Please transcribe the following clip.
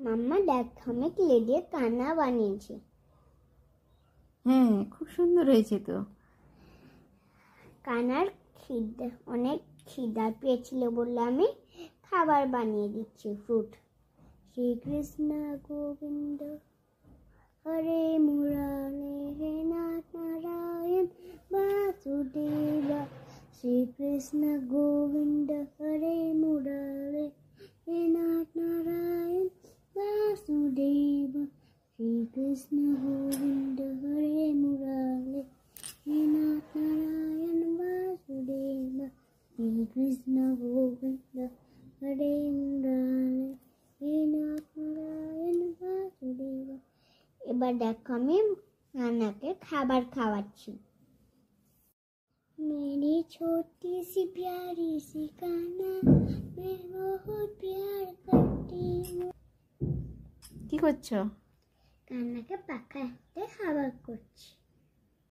মাম্মা দেখ আমি ক্লে দিয়ে কান্না বানিয়েছি। হ্যাঁ, খুব সুন্দর হয়েছে তো। কানার অনেক খিদা পেয়েছিল বলে আমি খাবার বানিয়ে দিচ্ছি ফ্রুট। শ্রীকৃষ্ণ গোবিন্দ হরে মুরারে হে নাথ নারায়ণ বাসুদেব। শ্রীকৃষ্ণ গোবিন্দ হরে মুরারে হে নাথ নারায়ণ বাসুদেব। শ্রীকৃষ্ণ গোবিন্দ হরে মুরারে হে নাথ নারায়ণ বাসুদেব। শ্রীকৃষ্ণ গোবিন্দ হরে মুরারে হে নাথ নারায়ণ বাসুদেব। এবার দেখো আমি নানাকে খাবার খাওয়াচ্ছি। मेरी छोटी सी प्यारी सी कान्हा मैं बहुत प्यार करती हूँ। কি করছো? কান্নাকে পাখাতে খাবার করছি।